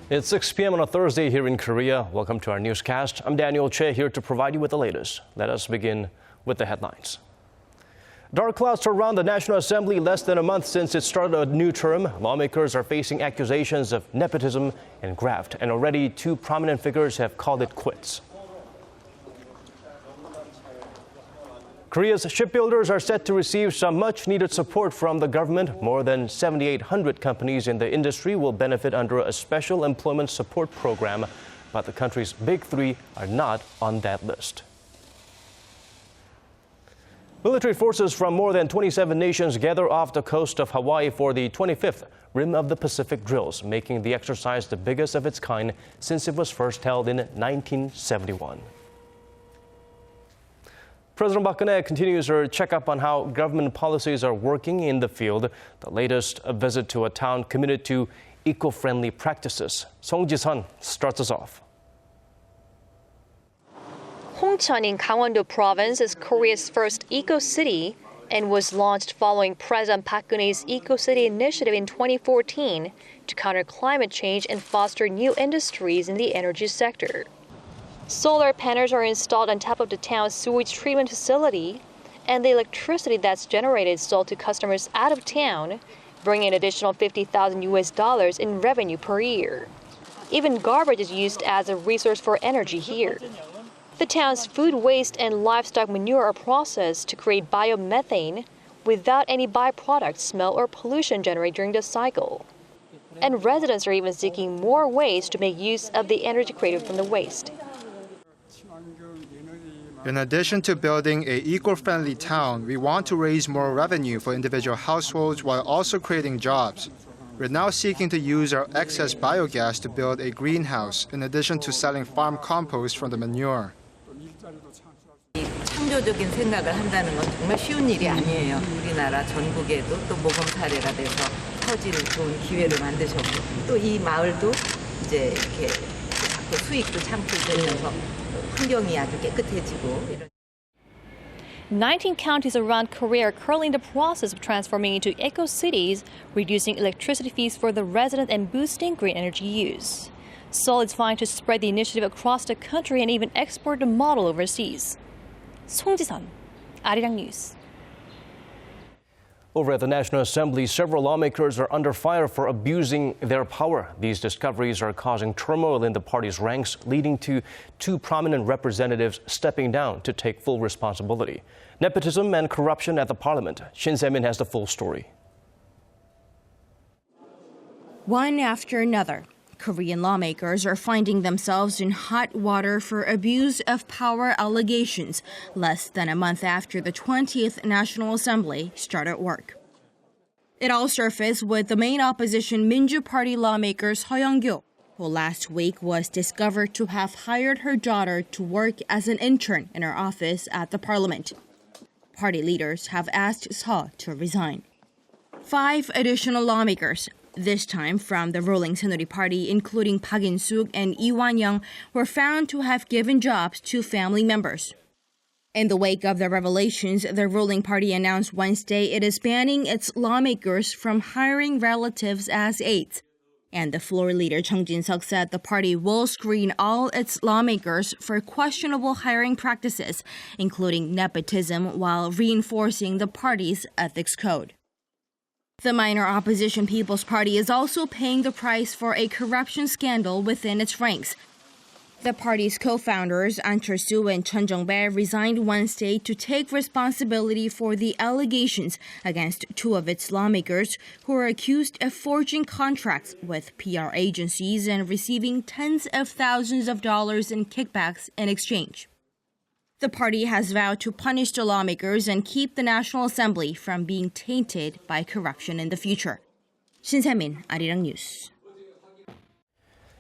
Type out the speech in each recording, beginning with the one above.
It's 6 p.m. on a Thursday here in Korea. Welcome to our newscast. I'm Daniel Che here to provide you with the latest. Let us begin with the headlines. Dark clouds surround the National Assembly less than a month since it started a new term. Lawmakers are facing accusations of nepotism and graft, and already two prominent figures have called it quits. Korea's shipbuilders are set to receive some much-needed support from the government. More than 7,800 companies in the industry will benefit under a special employment support program, but the country's big three are not on that list. Military forces from more than 27 nations gather off the coast of Hawaii for the 25th Rim of the Pacific drills, making the exercise the biggest of its kind since it was first held in 1971. President Park Geun-hye continues her checkup on how government policies are working in the field. The latest, a visit to a town committed to eco-friendly practices. Song Ji-sun starts us off. Hongcheon in Gangwon-do province is Korea's first eco-city and was launched following President Park Geun-hye's eco-city initiative in 2014 to counter climate change and foster new industries in the energy sector. Solar panels are installed on top of the town's sewage treatment facility, and the electricity that's generated is sold to customers out of town, bringing an additional $50,000 in revenue per year. Even garbage is used as a resource for energy here. The town's food waste and livestock manure are processed to create biomethane without any byproduct, smell, or pollution generated during the cycle. And residents are even seeking more ways to make use of the energy created from the waste. In addition to building an eco-friendly town, we want to raise more revenue for individual households while also creating jobs. We're now seeking to use our excess biogas to build a greenhouse, in addition to selling farm compost from the manure. 창조적인 생각을 한다는 건 정말 쉬운 일이 아니에요. 우리나라 전국에도 또 모범 사례가 돼서 터질 좋은 기회를 만드셨고 또 이 마을도 이제 이렇게 수익도 창출되면서 환경이 아주 깨끗해지고. 19 counties around Korea are currently in the process of transforming into eco-cities, reducing electricity fees for the residents and boosting green energy use. Seoul is vying to spread the initiative across the country and even export the model overseas. Song Ji-sun, Arirang News. Over at the National Assembly, several lawmakers are under fire for abusing their power. These discoveries are causing turmoil in the party's ranks, leading to two prominent representatives stepping down to take full responsibility. Nepotism and corruption at the parliament. Shin Se-min has the full story. One after another, Korean lawmakers are finding themselves in hot water for abuse of power allegations less than a month after the 20th National Assembly started work. It all surfaced with the main opposition Minju Party lawmakers Hwang KyoAhn, who last week was discovered to have hired her daughter to work as an intern in her office at the parliament. Party leaders have asked Seo to resign. 5 additional lawmakers, this time from the ruling Saenuri Party, including Park In-suk and Lee Wan-young, were found to have given jobs to family members. In the wake of the revelations, the ruling party announced Wednesday it is banning its lawmakers from hiring relatives as aides. And the floor leader Chung Jin-seok said the party will screen all its lawmakers for questionable hiring practices, including nepotism, while reinforcing the party's ethics code. The minor opposition People's Party is also paying the price for a corruption scandal within its ranks. The party's co-founders, An Chol-soo and Chun Jung-bae, resigned Wednesday to take responsibility for the allegations against 2 of its lawmakers who are accused of forging contracts with PR agencies and receiving tens of thousands of dollars in kickbacks in exchange. The party has vowed to punish the lawmakers and keep the National Assembly from being tainted by corruption in the future. Shin Se-min, Arirang News.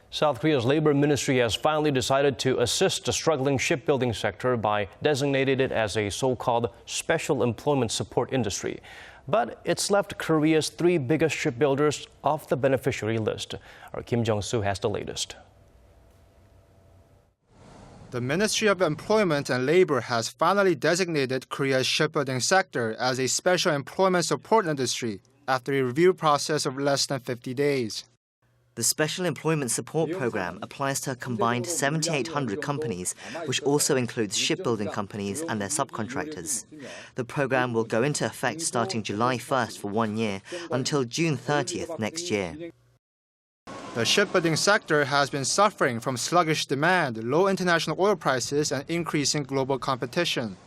South Korea's Labor Ministry has finally decided to assist the struggling shipbuilding sector by designating it as a so-called special employment support industry. But it's left Korea's 3 biggest shipbuilders off the beneficiary list. Our Kim Jong-soo has the latest. The Ministry of Employment and Labor has finally designated Korea's shipbuilding sector as a special employment support industry after a review process of less than 50 days. The Special Employment Support Program applies to a combined 7,800 companies, which also includes shipbuilding companies and their subcontractors. The program will go into effect starting July 1st for 1 year until June 30th next year. The shipbuilding sector has been suffering from sluggish demand, low international oil prices, and increasing global competition.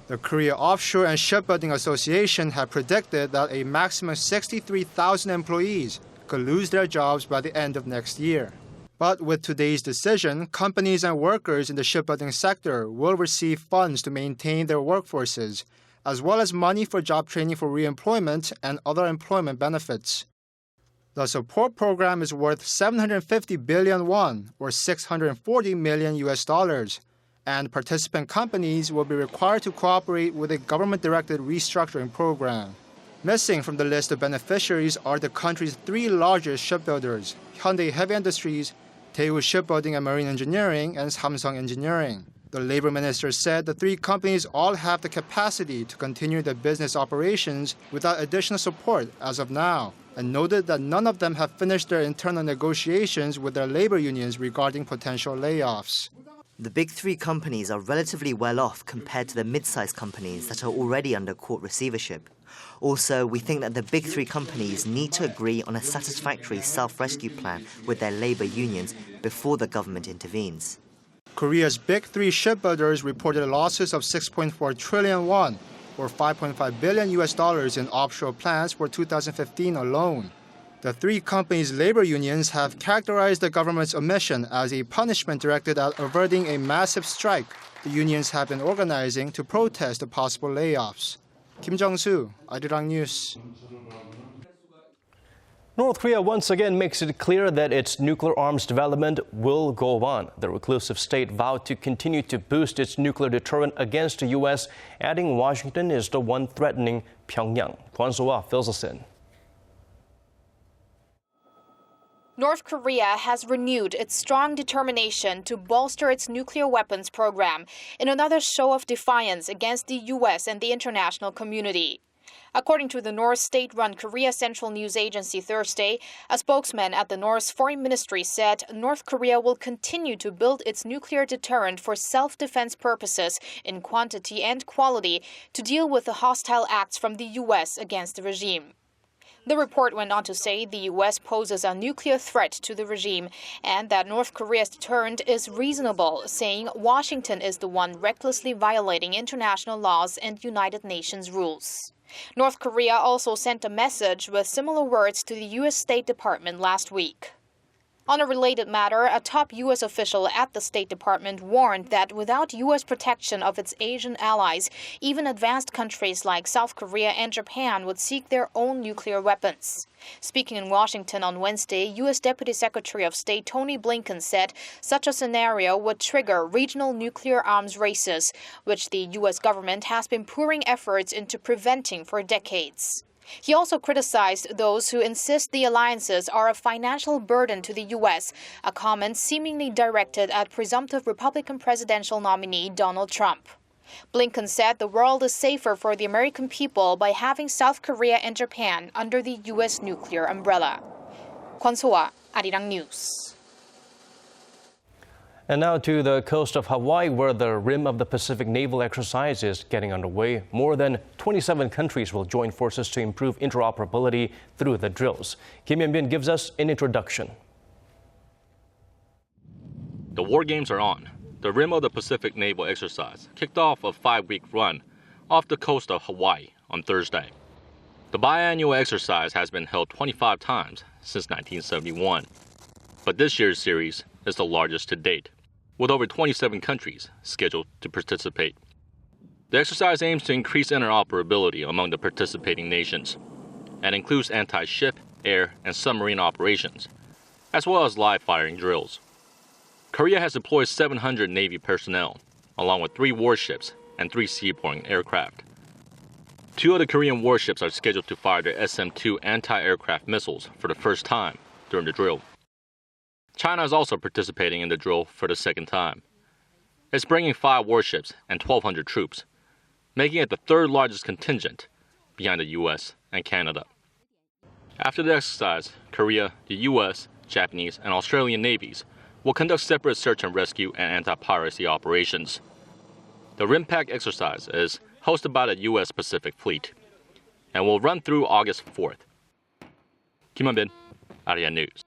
The Korea Offshore and Shipbuilding Association have predicted that a maximum 63,000 employees could lose their jobs by the end of next year. But with today's decision, companies and workers in the shipbuilding sector will receive funds to maintain their workforces, as well as money for job training for reemployment and other employment benefits. The support program is worth 750 billion won, or $640 million, and participant companies will be required to cooperate with a government-directed restructuring program. Missing from the list of beneficiaries are the country's three largest shipbuilders, Hyundai Heavy Industries, Daewoo Shipbuilding and Marine Engineering, and Samsung Engineering. The labor minister said the three companies all have the capacity to continue their business operations without additional support as of now, and noted that none of them have finished their internal negotiations with their labor unions regarding potential layoffs. The big three companies are relatively well off compared to the mid-sized companies that are already under court receivership. Also, we think that the big three companies need to agree on a satisfactory self-rescue plan with their labor unions before the government intervenes. Korea's big three shipbuilders reported losses of 6.4 trillion won, or $5.5 billion in offshore plants for 2015 alone. The three companies' labor unions have characterized the government's omission as a punishment directed at averting a massive strike the unions have been organizing to protest the possible layoffs. Kim Jung-soo, Arirang News. North Korea once again makes it clear that its nuclear arms development will go on. The reclusive state vowed to continue to boost its nuclear deterrent against the U.S., adding Washington is the one threatening Pyongyang. Kwon So-ah fills us in. North Korea has renewed its strong determination to bolster its nuclear weapons program in another show of defiance against the U.S. and the international community. According to the North state-run Korea Central News Agency Thursday, a spokesman at the North's foreign ministry said North Korea will continue to build its nuclear deterrent for self-defense purposes in quantity and quality to deal with the hostile acts from the U.S. against the regime. The report went on to say the U.S. poses a nuclear threat to the regime and that North Korea's deterrent is reasonable, saying Washington is the one recklessly violating international laws and United Nations rules. North Korea also sent a message with similar words to the U.S. State Department last week. On a related matter, a top U.S. official at the State Department warned that without U.S. protection of its Asian allies, even advanced countries like South Korea and Japan would seek their own nuclear weapons. Speaking in Washington on Wednesday, U.S. Deputy Secretary of State Tony Blinken said such a scenario would trigger regional nuclear arms races, which the U.S. government has been pouring efforts into preventing for decades. He also criticized those who insist the alliances are a financial burden to the U.S., a comment seemingly directed at presumptive Republican presidential nominee Donald Trump. Blinken said the world is safer for the American people by having South Korea and Japan under the U.S. nuclear umbrella. Kwon So-ah, Arirang News. And now to the coast of Hawaii, where the Rim of the Pacific naval exercise is getting underway. More than 27 countries will join forces to improve interoperability through the drills. Kim Yeon-bin gives us an introduction. The war games are on. The Rim of the Pacific naval exercise kicked off a 5-week run off the coast of Hawaii on Thursday. The biannual exercise has been held 25 times since 1971. But this year's series is the largest to date, with over 27 countries scheduled to participate. The exercise aims to increase interoperability among the participating nations and includes anti-ship, air, and submarine operations, as well as live firing drills. Korea has deployed 700 Navy personnel, along with 3 warships and 3 seaborne aircraft. 2 of the Korean warships are scheduled to fire their SM-2 anti-aircraft missiles for the first time during the drill. China is also participating in the drill for the second time. It's bringing 5 warships and 1,200 troops, making it the 3rd largest contingent behind the U.S. and Canada. After the exercise, Korea, the U.S., Japanese, and Australian navies will conduct separate search and rescue and anti-piracy operations. The Rimpac exercise is hosted by the U.S. Pacific Fleet and will run through August 4th. Kim Han-bin, Arirang News.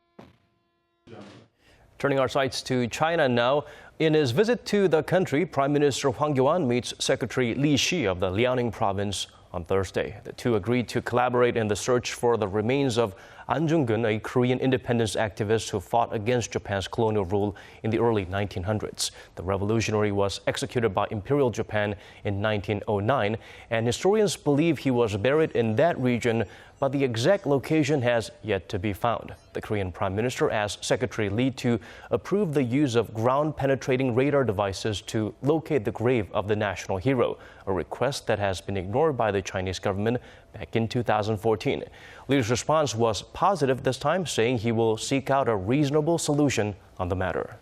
Turning our sights to China now. In his visit to the country, Prime Minister Hwang KyoAhn meets Secretary Lee Kun-hee of the Liaoning province on Thursday. The two agreed to collaborate in the search for the remains of An Jung-geun, a Korean independence activist who fought against Japan's colonial rule in the early 1900s. The revolutionary was executed by Imperial Japan in 1909, and historians believe he was buried in that region, but the exact location has yet to be found. The Korean Prime Minister asked Secretary Lee to approve the use of ground-penetrating radar devices to locate the grave of the national hero, a request that has been ignored by the Chinese government back in 2014. Lee's response was positive this time, saying he will seek out a reasonable solution on the matter.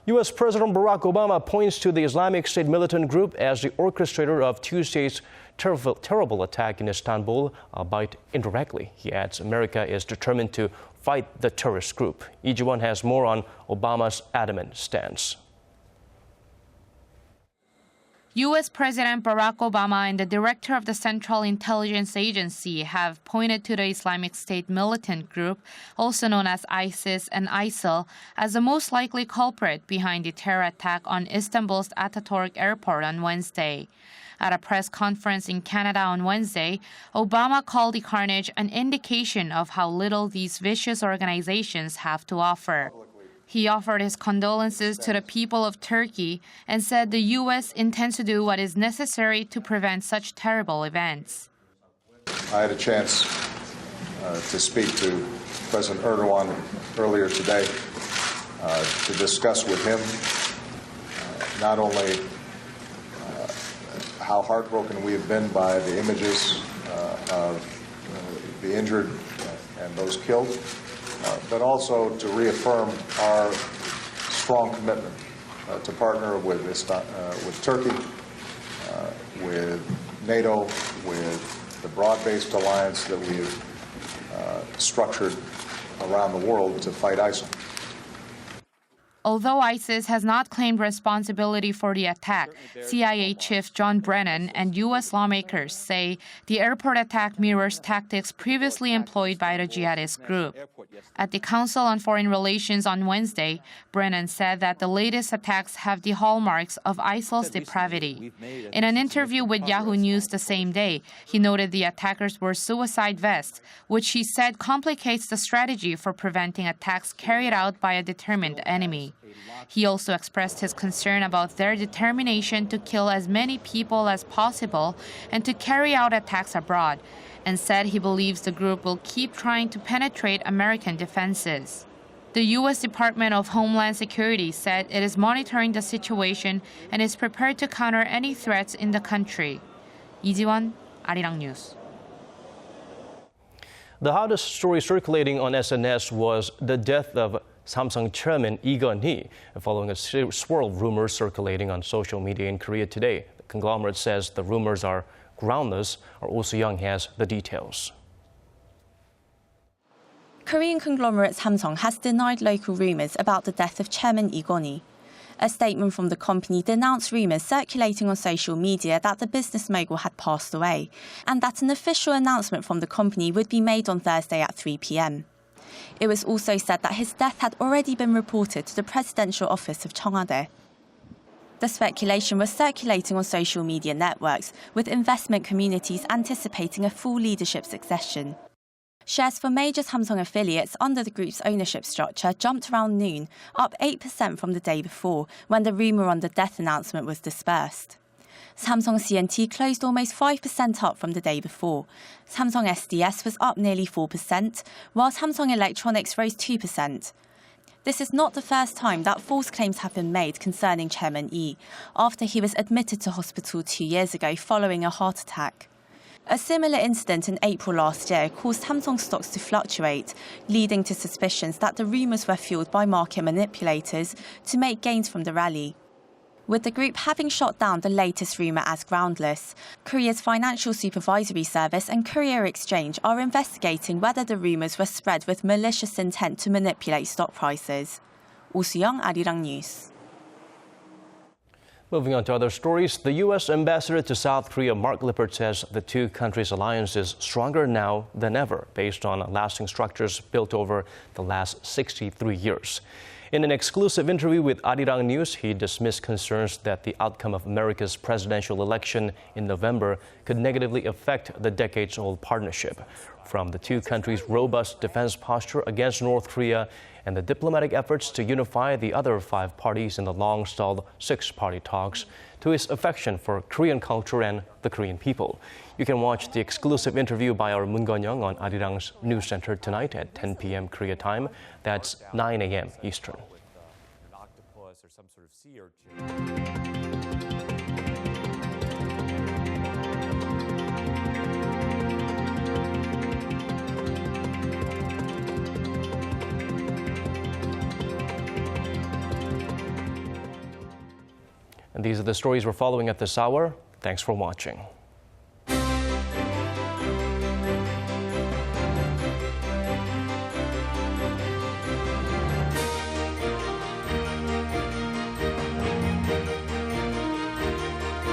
U.S. President Barack Obama points to the Islamic State militant group as the orchestrator of Tuesday's terrible attack in Istanbul, albeit indirectly. He adds America is determined to fight the terrorist group. Lee Ji-won has more on Obama's adamant stance. U.S. President Barack Obama and the director of the Central Intelligence Agency have pointed to the Islamic State militant group, also known as ISIS and ISIL, as the most likely culprit behind the terror attack on Istanbul's Ataturk airport on Wednesday. At a press conference in Canada on Wednesday, Obama called the carnage an indication of how little these vicious organizations have to offer. He offered his condolences to the people of Turkey and said the U.S. intends to do what is necessary to prevent such terrible events. I had a chance to speak to President Erdogan earlier today to discuss with him not only how heartbroken we have been by the images of the injured and those killed, but also to reaffirm our strong commitment to partner with Turkey, with NATO, with the broad-based alliance that we have structured around the world to fight ISIL. Although ISIS has not claimed responsibility for the attack, CIA Chief John Brennan and U.S. lawmakers say the airport attack mirrors tactics previously employed by the jihadist group. At the Council on Foreign Relations on Wednesday, Brennan said that the latest attacks have the hallmarks of ISIL's depravity. In an interview with Yahoo News the same day, he noted the attackers were suicide vests, which he said complicates the strategy for preventing attacks carried out by a determined enemy. He also expressed his concern about their determination to kill as many people as possible and to carry out attacks abroad, and said he believes the group will keep trying to penetrate American defenses. The U.S. Department of Homeland Security said it is monitoring the situation and is prepared to counter any threats in the country. Lee Ji-won, Arirang News. The hottest story circulating on SNS was the death of Samsung Chairman Lee Kun-hee, following a swirl of rumors circulating on social media in Korea today. The conglomerate says the rumors are groundless. Our Oh Soo-young has the details. Korean conglomerate Samsung has denied local rumors about the death of Chairman Lee Kun-hee. A statement from the company denounced rumors circulating on social media that the business mogul had passed away, and that an official announcement from the company would be made on Thursday at 3 p.m. It was also said that his death had already been reported to the presidential office of Cheongwade. The speculation was circulating on social media networks, with investment communities anticipating a full leadership succession. Shares for major Samsung affiliates under the group's ownership structure jumped around noon, up 8% from the day before, when the rumour on the death announcement was dispersed. Samsung C&T closed almost 5% up from the day before. Samsung SDS was up nearly 4%, while Samsung Electronics rose 2%. This is not the first time that false claims have been made concerning Chairman Lee, after he was admitted to hospital 2 years ago following a heart attack. A similar incident in April last year caused Samsung stocks to fluctuate, leading to suspicions that the rumours were fueled by market manipulators to make gains from the rally. with the group having shot down the latest rumour as groundless. Korea's Financial Supervisory Service and Korea Exchange are investigating whether the rumours were spread with malicious intent to manipulate stock prices. Oh Soo-young, Arirang News. Moving on to other stories, the U.S. ambassador to South Korea, Mark Lippert, says the two countries' alliance is stronger now than ever, based on lasting structures built over the last 63 years. In an exclusive interview with Arirang News, he dismissed concerns that the outcome of America's presidential election in November could negatively affect the decades-old partnership. From the two countries' robust defense posture against North Korea and the diplomatic efforts to unify the other five parties in the long-stalled six-party talks, to his affection for Korean culture and the Korean people. You can watch the exclusive interview by our Moon Gon-young on Arirang's News Center tonight at 10 p.m. Korea time. That's 9 a.m. Eastern. An octopus or some sort of sea urchin. And these are the stories we're following at this hour. Thanks for watching.